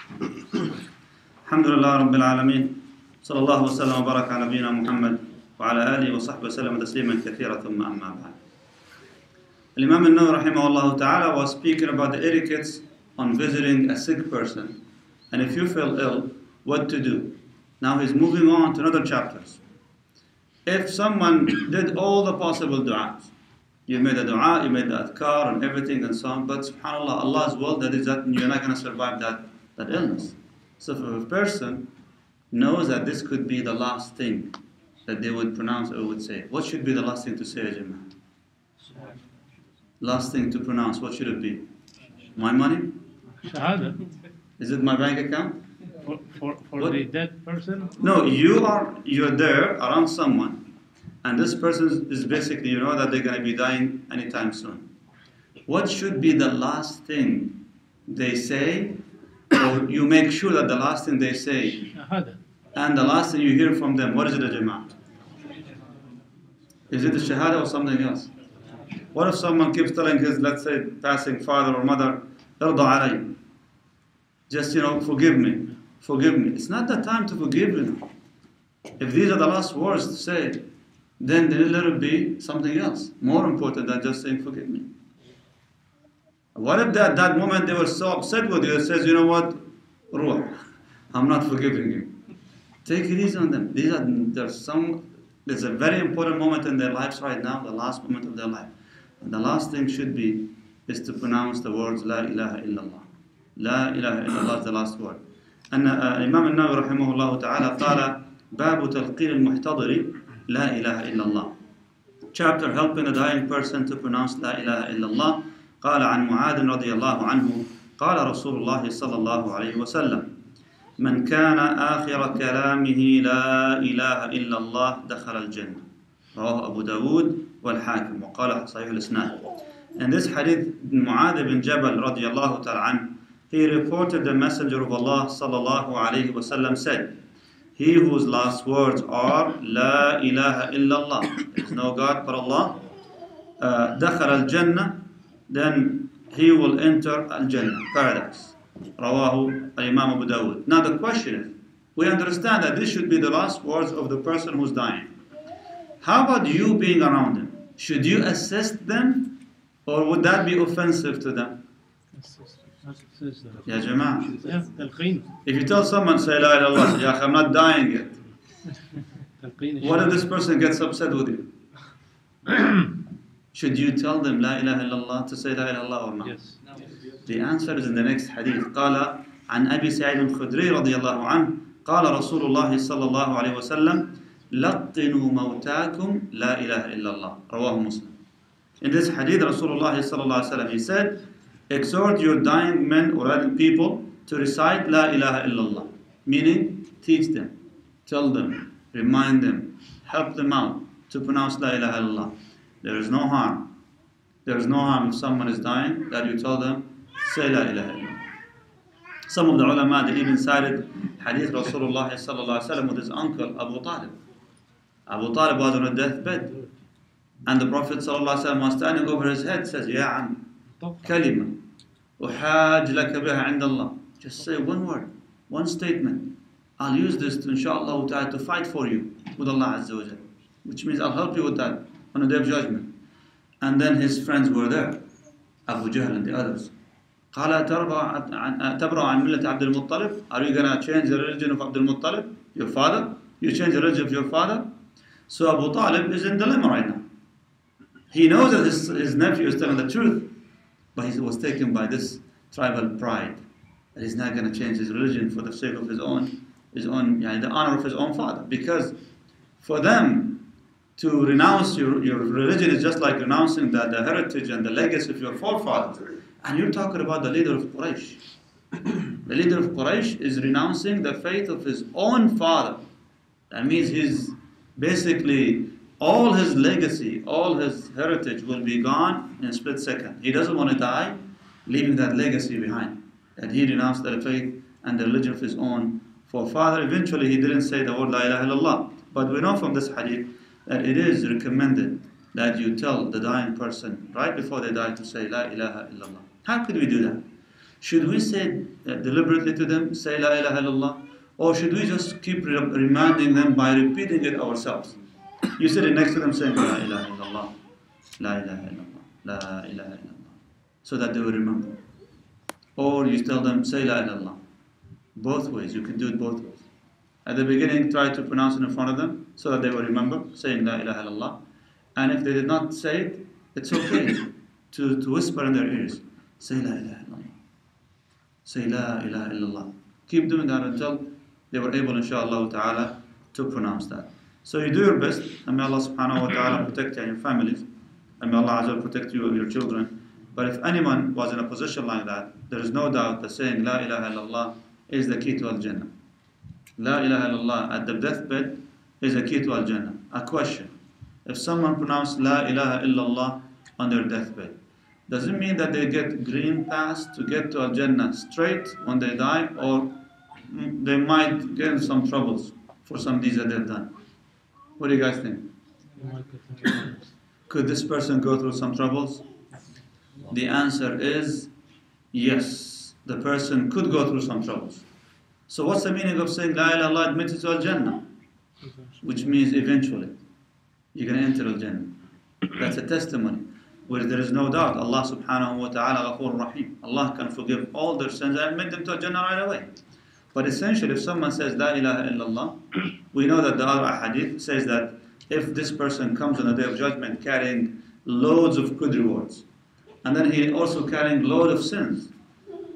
الحمد لله رب العالمين صلى الله وسلم وبارك على نبينا محمد وعلى آله وصحبه وسلم تسليما كثيرا ثم أما بعد. Imam an-Nawawi rahimahullah ta'ala was speaking about the etiquettes on visiting a sick person, and if you feel ill, what to do. Now he's moving on to another chapters. If someone did all the possible du'as, you made a dua, you made the adhkar and everything and so on, but subhanAllah, Allah's will that is that you're not going to survive that illness. So if a person knows that this could be the last thing that they would pronounce or would say, what should be the last thing to say, Jama'ah? Last thing to pronounce, what should it be? My money? Shahada. Is it my bank account? For the dead person? No, you're there around someone, and this person is basically, you know that they're going to be dying anytime soon. What should be the last thing they say, or you make sure that the last thing they say Shahada. and the last thing you hear from them, what is it, Jama'ah? Is it the shahada or something else? What if someone keeps telling his, let's say, passing father or mother, irda alay, just, forgive me, forgive me. It's not the time to forgive you. If these are the last words to say, then let it be something else, more important than just saying forgive me. What if that moment they were so upset with you, it says, you know what, ruh, I'm not forgiving you. Take it easy on them. There's a very important moment in their lives right now, the last moment of their life. And the last thing should be is to pronounce the words La ilaha illallah. La ilaha illallah is the last word. And Imam an-Nawawi rahimahullah ta'ala قال باب تلقين المحتضر لا إله إلا الله. Chapter helping a dying person to pronounce La ilaha illallah. قال عن معاذ رضي الله عنه قال رسول الله صلى الله عليه وسلم من كان آخر كلامه لا إله إلا الله دخل الجنة. رواه أبو داود والحاكم وقال صحيح الإسناد. In this hadith, Mu'adh ibn Jabal radiyallahu ta'ala anhu, he reported the Messenger of Allah sallallahu alayhi wa sallam said, he whose last words are La ilaha illallah, there is no God but Allah, دخل الجنة, then he will enter al-Jannah, paradise. Rawahu al-Imam Abu Dawud. Now the question is, we understand that this should be the last words of the person who's dying. How about you being around them? Should you assist them, or would that be offensive to them? Ya Jama'ah. Yeah, if you tell someone, say La ilaha illallah, Ya I'm not dying yet. What if this person gets upset with you? Should you tell them La ilaha illallah to say La ilaha illallah or not? Yes. The answer is in the next hadith. قال عن أبي سعيد الخدري رضي الله عنه قال رسول الله صلى الله عليه وسلم لقنوا موتاكم لا إله إلا الله. رواه مسلم. In this hadith, Rasulullah صلى الله عليه وسلم, he said, exhort your dying men or dying people to recite La ilaha illallah. Meaning, teach them, tell them, remind them, help them out to pronounce La ilaha illallah. There is no harm. There is no harm if someone is dying that you tell them, say La ilaha illallah. Some of the ulama, they even cited hadith Rasulullah sallallahu alaihi wasallam with his uncle Abu Talib. Abu Talib was on a deathbed, and the Prophet sallallahu alaihi wasallam was standing over his head, says, Ya am, kalima, uhaj laka biha inda Allah. Just say one word, one statement. I'll use this to, inshallah ta'ala, to fight for you with Allah Azza wa Jal. Which means I'll help you with that on the day of judgment. And then his friends were there, Abu Jahl and the others. قال تبرأ عن ملة عبد المطلب? Are you going to change the religion of Abdul Muttalib, your father? You change the religion of your father? So Abu Talib is in dilemma right now. He knows that his nephew is telling the truth, but he was taken by this tribal pride that he's not going to change his religion for the sake of the honor of his own father. Because for them to renounce your religion is just like renouncing the heritage and the legacy of your forefathers. And you're talking about the leader of Quraysh. The leader of Quraysh is renouncing the faith of his own father. That means he's basically, all his legacy, all his heritage will be gone in a split second. He doesn't want to die leaving that legacy behind. That he renounced the faith and the religion of his own forefather. Eventually he didn't say the word La ilaha illallah. But we know from this hadith that it is recommended that you tell the dying person right before they die to say La ilaha illallah. How could we do that? Should we say deliberately to them, say La ilaha illallah? Or should we just keep reminding them by repeating it ourselves? You sit next to them saying La ilaha illallah, La ilaha illallah, La ilaha illallah, so that they will remember. Or you tell them, say La ilaha illallah. Both ways, you can do it both ways. At the beginning, try to pronounce it in front of them so that they will remember saying La ilaha illallah. And if they did not say it, it's okay to whisper in their ears, say La ilaha illallah. Say La ilaha illallah. Keep doing that until they were able, inshaAllah ta'ala, to pronounce that. So you do your best, and may Allah subhanahu wa ta'ala protect you and your families, and may Allah Azza wa protect you and your children. But if anyone was in a position like that, there is no doubt that saying La ilaha illallah is the key to Al-Jannah. La ilaha illallah at the deathbed is a key to Al-Jannah. A question: if someone pronounced La ilaha illallah on their deathbed, does it mean that they get green pass to get to Al-Jannah straight when they die, or they might get in some troubles for some deeds that they've done? What do you guys think? Could this person go through some troubles? The answer is yes, the person could go through some troubles. So what's the meaning of saying La ilaha illallah admits you to Al-Jannah? Which means eventually you're going to enter Al-Jannah. That's a testimony where there is no doubt Allah subhanahu wa ta'ala Ghafur Rahim. Allah can forgive all their sins and admit them to Al-Jannah right away. But essentially, if someone says La ilaha illallah, we know that the other hadith says that if this person comes on the day of judgment carrying loads of good rewards, and then he also carrying loads of sins,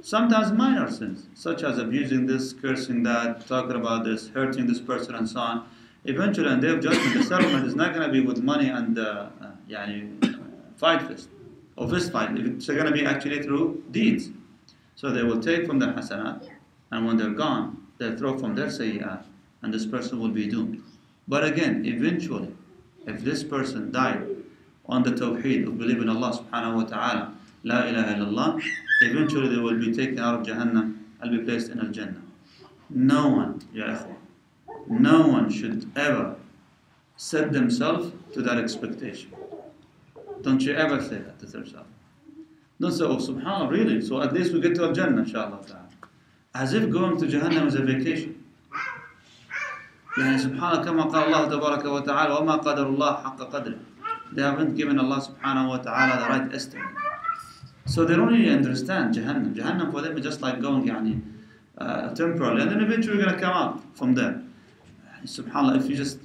sometimes minor sins, such as abusing this, cursing that, talking about this, hurting this person, and so on. Eventually, on the day of judgment, the settlement is not going to be with money and fight fist or fist fight. It's going to be actually through deeds. So they will take from their hasanat, and when they're gone, they'll throw from their sayyat, and this person will be doomed. But again, eventually, if this person died on the tawheed of believing Allah subhanahu wa ta'ala, La ilaha illallah, eventually they will be taken out of Jahannam and be placed in Al-Jannah. No one, ya ikhwan, no one should ever set themselves to that expectation. Don't you ever say that to yourself. Don't say, oh subhanAllah, really? So at least we get to Al-Jannah, inshaAllah ta'ala. As if going to Jahannam is a vacation. يعني سبحانه كما قال الله تبارك وتعالى وما قدر الله حق قدره. They haven't given Allah subhanahu wa ta'ala the right estimate. So they don't really understand Jahannam. Jahannam for them is just like going temporarily, and then eventually you're going to come out from there. SubhanAllah, if you just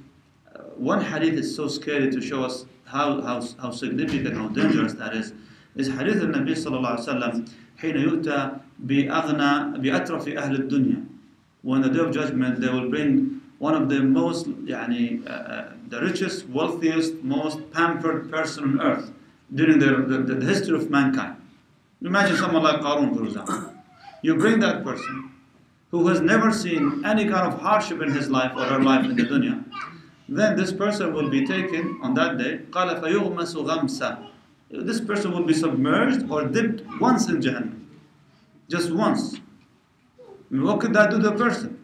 one hadith is so scary to show us how significant, how dangerous that is hadith al-Nabi sallallahu alaihi wasallam حين يؤتى بأترف أهل الدنيا. When the day of judgment, they will bring one of the most, the richest, wealthiest, most pampered person on earth during the history of mankind. Imagine someone like Qarun, for example. You bring that person who has never seen any kind of hardship in his life or her life in the dunya. Then this person will be taken on that day. قَالَ فَيُغْمَسُ غَمْسًا. This person will be submerged or dipped once in Jahannam. Just once. I mean, what could that do to a person?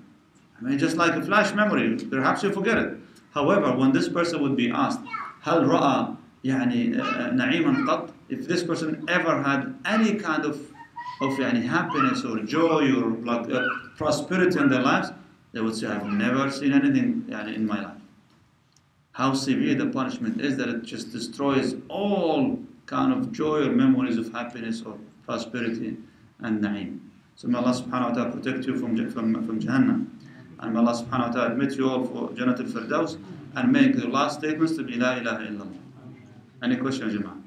I mean, just like a flash memory, perhaps you forget it. However, when this person would be asked, هل رأى نعيما قط? If this person ever had any kind of happiness or joy or like prosperity in their lives, they would say, I've never seen anything in my life. How severe the punishment is that it just destroys all kind of joy or memories of happiness or prosperity and na'im. So may Allah subhanahu wa ta'ala protect you from Jahannam. And may Allah subhanahu wa ta'ala admit you all for Jannat al-Firdaus and make the last statements to be La ilaha illallah. Any questions, Jama'ah?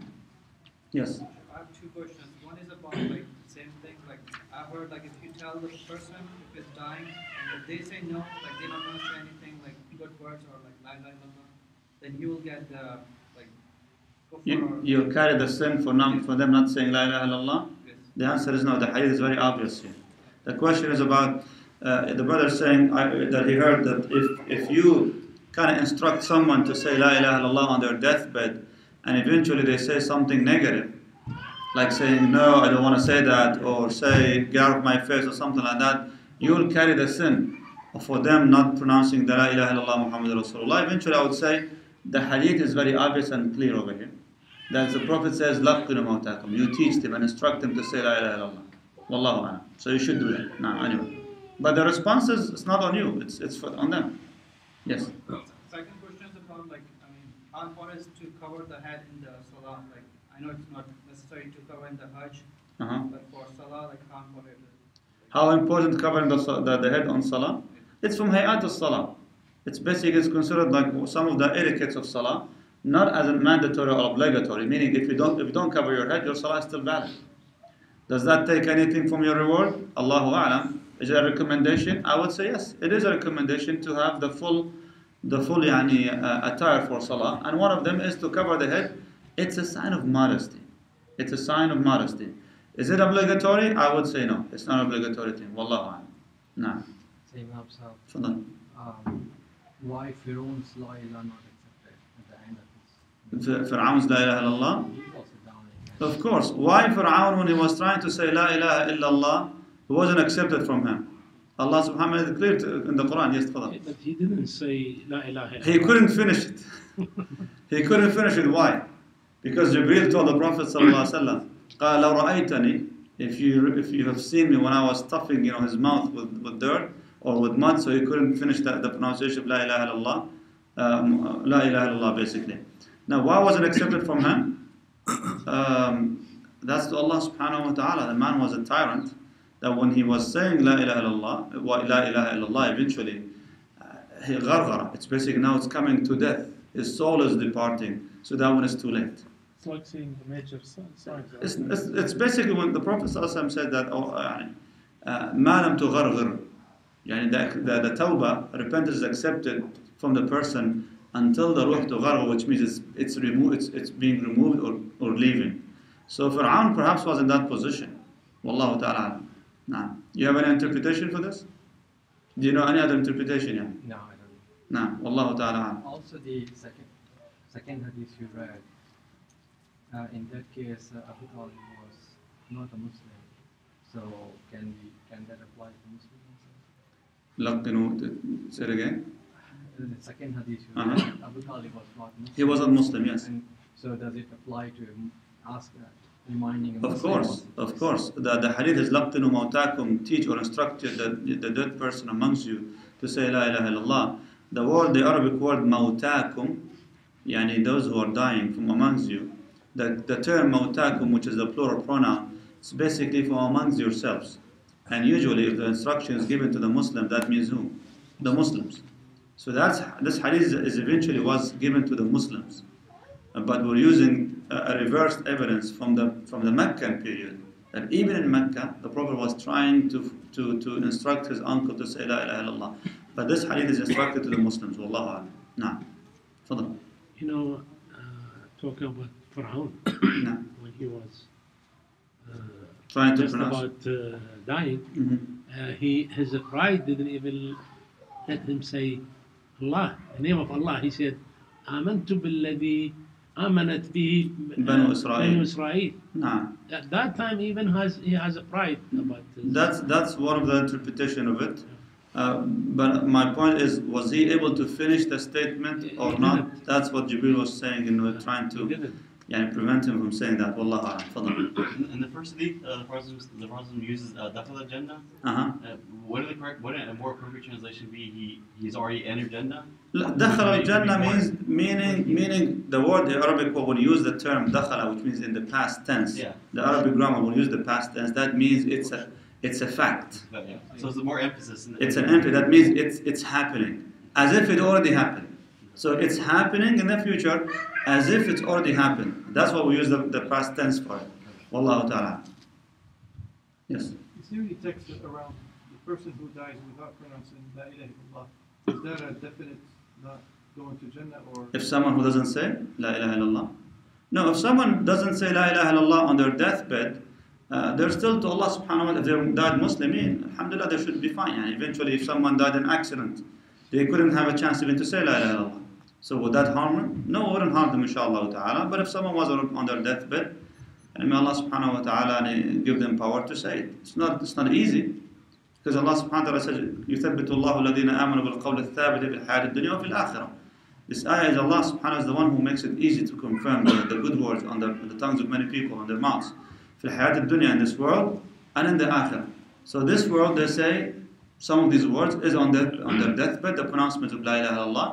Yes? I have two questions. One is about the same thing. I've heard if you tell the person if it's dying and if they say no, they're not going to say anything good words or La ilaha illallah, then you will get you carry the sin for them not saying La ilaha illallah? Yes. The answer is no. The hadith is very obvious here. The question is about the brother saying that he heard that if you kind of instruct someone to say La ilaha illallah on their deathbed and eventually they say something negative, like saying no, I don't want to say that, or say get out of my face or something like that, you will carry the sin for them not pronouncing the La ilaha illallah Muhammad Rasulullah. Eventually I would say the hadith is very obvious and clear over here. That the Prophet says, لَقِّنُوا مَوْتَاكُمْ. You teach them and instruct them to say La ilaha illallah. Wallahu a'lam. So you should do that. Nah, anyway. But the response is, it's not on you, it's on them. Yes. Second question is about like, I mean, how important is to cover the head in the salah? Like, I know it's not necessary to cover in the Hajj, Uh-huh. but for salah, like how important it is? How important covering the head on salah? It's from hayat of salah. It's basically it's considered like some of the etiquettes of salah, not as a mandatory or obligatory. Meaning, if you don't cover your head, your salah is still valid. Does that take anything from your reward? Allahu a'lam. Is it a recommendation? I would say yes. It is a recommendation to have the full yani, attire for salah, and one of them is to cover the head. It's a sign of modesty. It's a sign of modesty. Is it obligatory? I would say no. It's not an obligatory thing. Wallahu a'lam. Nah. Same upside. Tafadhal. Why Fir'aun's La ilaha not accepted at the end of his Fir'aun's La ilaha illallah? he was down Of course. Why Fir'aun, when he was trying to say La ilaha illallah, it wasn't accepted from him? Allah subhanahu wa ta'ala declared in the Quran. Yes, tafadhal. But he didn't say La ilaha illallah. He couldn't finish it. He couldn't finish it. Why? Because Jibreel told the Prophet sallallahu alaihi wasallam, قال لو رأيتني, if you have seen me when I was stuffing his mouth with dirt or with mud, so he couldn't finish the pronunciation of La ilaha illallah, La ilaha illallah basically. Now, why was it accepted from him? That's to Allah subhanahu wa ta'ala. The man was a tyrant, that when he was saying La ilaha illallah, La ilaha illallah, eventually he gharghara. It's basically now it's coming to death. His soul is departing, so that one is too late. It's like seeing the major signs. It's basically when the Prophet ﷺ said that, ما لم تغرغر, the tawbah, repentance is accepted from the person until the ruh tugharghar, which means it's being removed or leaving. So Fir'aun perhaps was in that position. Wallahu ta'ala. Nah. You have any interpretation for this? Do you know any other interpretation? Yeah. No, I don't know. Nah. Wallahu ta'ala. Also, the second hadith you read, in that case, Abu Talib was not a Muslim. So can that apply to Muslims? Say it again. The second hadith you Uh-huh. read, Abu Talib was not Muslim. He wasn't Muslim, yes. And so does it apply to ask reminding a Of Muslim? course. The hadith is لَقْتِنُوا مَوْتَاكُمْ, teach or instruct the dead person amongst you to say La ilaha illallah. The Arabic word مَوْتَاكُمْ, yani those who are dying from amongst you. The term مَوْتَاكُمْ, which is the plural pronoun, it's basically from amongst yourselves. And usually if the instruction is given to the Muslim, that means who? The Muslims. So this hadith is eventually was given to the Muslims. But we're using a reversed evidence from the Meccan period. That even in Mecca, the Prophet was trying to instruct his uncle to say La ilaha illallah. But this hadith is instructed to the Muslims. Wallahu a'lam. Nah. Fadal. Talking about Fir'aun, Nah. when he was Trying to just pronounce. about dying, Mhm. his pride didn't even let him say Allah, the name of Allah. He said, آمنت بالذي آمنت به Banu Israel. Israel. Nah. At that time, even he has a pride about this. That's one of the interpretation of it. But my point is, was he able to finish the statement or He not? didn't. That's what Jibril was saying, trying He to didn't. prevent him from saying that. Wallahu a'lam. Fadal. In the first hadith, the Prophet uses Dakhala Jannah. Uh-huh. What a more appropriate translation be? He's already entered Jannah. Dakhala al-Jannah meaning the word, the Arabic word, when you use the term dakhala, which means in the past tense. Yeah. The Arabic grammar will use the past tense. That means it's a fact. But, yeah. So it's more emphasis. It's an entry. That means it's happening, as if it already happened. So it's happening in the future, as if it's already happened. That's what we use the past tense for it. Wallahu ta'ala. Yes. Is there any text around the person who dies without pronouncing La ilaha illallah? Is that a definite not going to Jannah, or If someone who doesn't say La ilaha illallah. No, if someone doesn't say La ilaha illallah on their deathbed, they're still to Allah subhanahu wa ta'ala. If they died Muslimin, alhamdulillah, they should be fine. And eventually, if someone died in an accident, they couldn't have a chance even to say La ilaha illallah. So would that harm them? No, it wouldn't harm them, inshallah ta'ala. But if someone was on their deathbed, and may Allah subhanahu wa ta'ala give them power to say it. It's not easy. Because Allah subhanahu wa ta'ala says, يُثَبِّتُ اللَّهُ الَّذِينَ آمَنُوا بِالْقَوْلِ الثَّابِتِ فِي الْحَيَاةِ الدُّنْيَا وَفِي الْآخِرَةِ. This ayah is Allah subhanahu wa ta'ala is the one who makes it easy to confirm the good words on the tongues of many people, on their mouths. فِي الْحَيَاةِ الدُّنْيا, in this world, and in the akhirah. So this world, they say, some of these words is on their deathbed, the pronouncement of La ilaha illallah,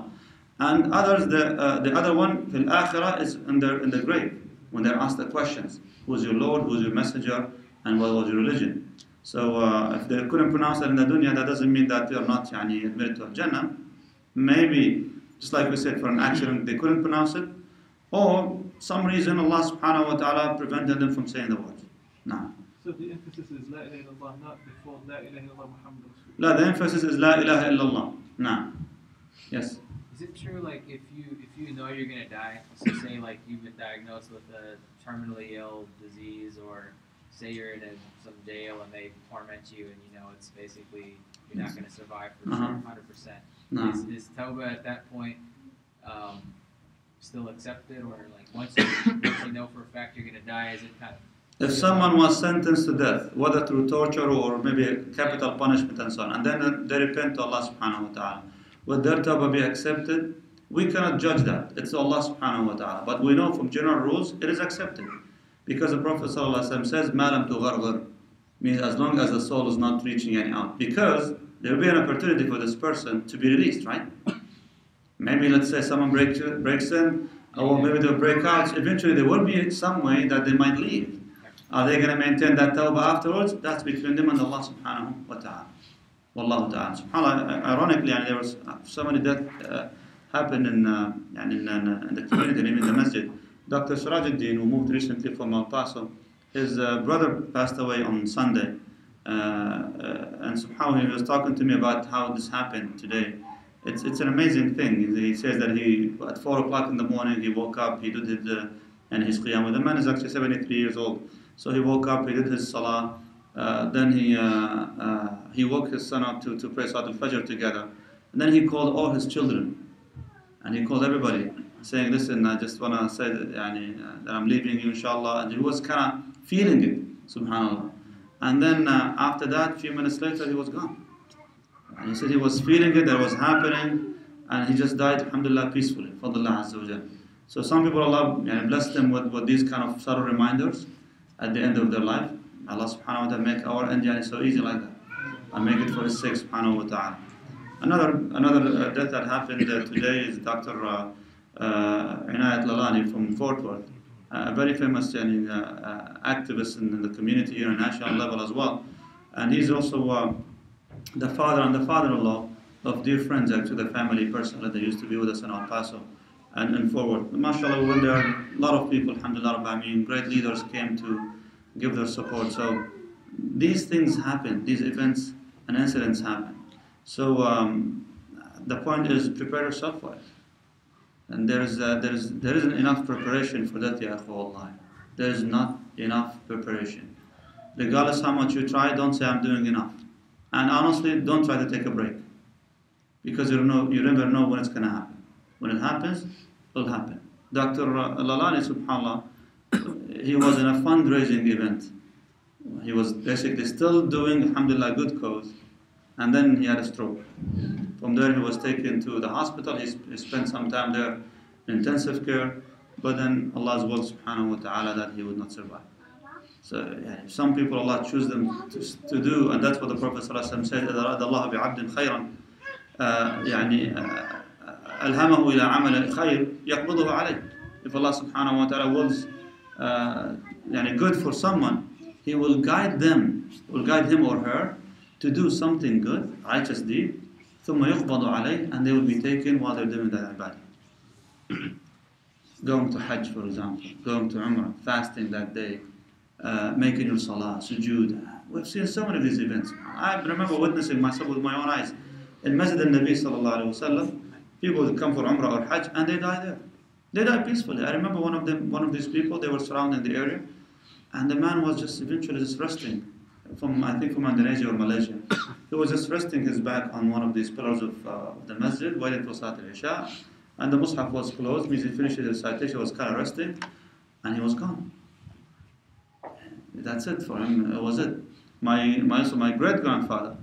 and others, the other one, fil akhirah, is in the grave, when they're asked the questions. Who's your Lord, who's your messenger, and what was your religion? So if they couldn't pronounce that in the dunya, that doesn't mean that they are not admitted to Jannah. Maybe, just like we said, for an accident, they couldn't pronounce it, or some reason Allah subhanahu wa ta'ala prevented them from saying the words. Nah. So the emphasis is La ilaha illallah, not before La ilaha illallah Muhammad Rasulullah. La, the emphasis is La ilaha illallah. Nah. Yes. Is it true, like, if you know you're gonna die, so say like you've been diagnosed with a terminally ill disease, or say you're in some jail and they torment you, and you know it's basically you're not gonna survive for sure, 100%. No. Is tawbah at that point still accepted, or like once you know for a fact you're gonna die, is it kind of? If someone was sentenced to death, whether through torture or maybe capital punishment and so on, and then they repent to Allah subhanahu wa ta'ala, would their tawbah be accepted? We cannot judge that. It's Allah subhanahu wa ta'ala. But we know from general rules, it is accepted. Because the Prophet sallallahu alaihi wasallam says, مَا لَمْ تُغَرْغَرْ, means as long as the soul is not reaching any out. Because there will be an opportunity for this person to be released, right? Maybe let's say someone breaks in, or maybe they'll break out. Eventually there will be some way that they might leave. Are they going to maintain that tawbah afterwards? That's between them and Allah subhanahu wa ta'ala. Wallahu ta'ala. SubhanAllah, ironically, there was so many deaths happened in the community, even in the masjid. Dr. Sirajuddin, who moved recently from El Paso, his brother passed away on Sunday. And somehow he was talking to me about how this happened today. It's an amazing thing. He says that at 4 o'clock in the morning, he woke up, he did his qiyam. The man is actually 73 years old. So he woke up, he did his salah, then he woke his son up to pray Salat al-Fajr together. And then he called all his children. And he called everybody, saying, listen, I just want to say that I'm leaving you, inshallah. And he was kind of feeling it, subhanAllah. And then after that, a few minutes later, he was gone. And he said he was feeling it, that was happening, and he just died, alhamdulillah, peacefully, fadlullah azza wa jal. So some people, Allah bless them with these kind of subtle reminders at the end of their life. Allah subhanahu wa ta'ala make our end so easy like that. And make it for His sake, subhanahu wa ta'ala. Another death that happened today is Dr. Inayat Lalani from Fort Worth, a very famous activist in the community here on national level as well. And he's also the father and the father-in-law of dear friends, actually the family personally. They used to be with us in El Paso and in Fort Worth. MashaAllah, when there are a lot of people, alhamdulillah, great leaders came to give their support. So these things happen, these events and incidents happen. So the point is, prepare yourself for it. And there isn't enough preparation for that, ya akhwallah. There is not enough preparation. Regardless how much you try, don't say I'm doing enough. And honestly, don't try to take a break. Because you never know when it's going to happen. When it happens, it will happen. Dr. Lalani, subhanAllah, he was in a fundraising event. He was basically still doing, alhamdulillah, good cause. And then he had a stroke. From there he was taken to the hospital. He spent some time there in intensive care. But then Allah's will, subhanahu wa ta'ala, that he would not survive. So some people Allah choose them to do, and that's what the Prophet ﷺ said, إِذَا أَرَادَ اللَّهُ بِعَبْدٍ خَيْرًا أَلْهَمَهُ إِلَىٰ عَمَلِ خَيْرٍ يَقْبُضُهُ عَلَيْهِ. If Allah subhanahu wa ta'ala wills good for someone, He will guide him or her to do something good, righteous deed, ثُمَّ يُقْبَضُ عَلَيْهِ, and they will be taken while they're doing that ibadah. Going to Hajj, for example, going to Umrah, fasting that day, making your salah, sujood. We've seen so many of these events. I remember witnessing myself with my own eyes. In Masjid al-Nabi sallallahu alayhi wa sallam, people would come for Umrah or Hajj and they die there. They die peacefully. I remember one of these people, they were surrounding the area, and the man was just eventually just resting from Indonesia or Malaysia. He was just resting his back on one of these pillars of the masjid, waiting for Salat al-Isha, and the Mus'haf was closed, means he finished his recitation, was kind of resting, and he was gone. That's it for him. It was it. My great-grandfather,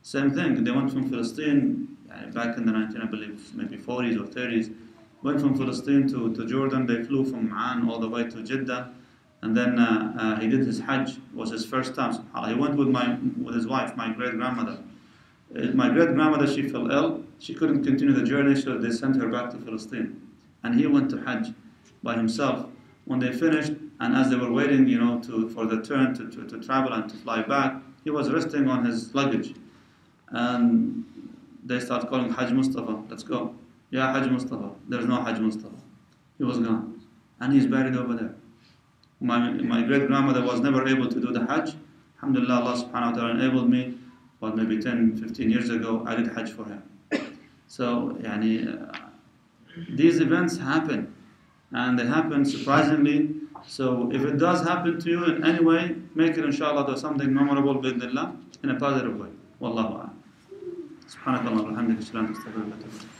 same thing. They went from Palestine back in the I believe, maybe 40s or 30s. Went from Palestine to Jordan. They flew from Amman all the way to Jeddah. And then he did his Hajj. It was his first time. SubhanAllah. He went with his wife, my great grandmother. My great grandmother, she fell ill. She couldn't continue the journey, so they sent her back to Palestine. And he went to Hajj by himself. When they finished, and as they were waiting, for the turn to travel and to fly back, he was resting on his luggage. And they start calling Hajj Mustafa, let's go. Yeah, Hajj Mustafa. There's no Hajj Mustafa. He was gone. And he's buried over there. My great grandmother was never able to do the Hajj. Alhamdulillah, Allah subhanahu wa ta'ala enabled me. But maybe 10, 15 years ago, I did Hajj for him. So, these events happen. And they happen surprisingly. So, if it does happen to you in any way, make it inshallah to something memorable in a positive way. Wallahu a'lam. سبحانك اللهم وبحمدك اشهد ان لا اله الا انت استغفرك واتوب اليك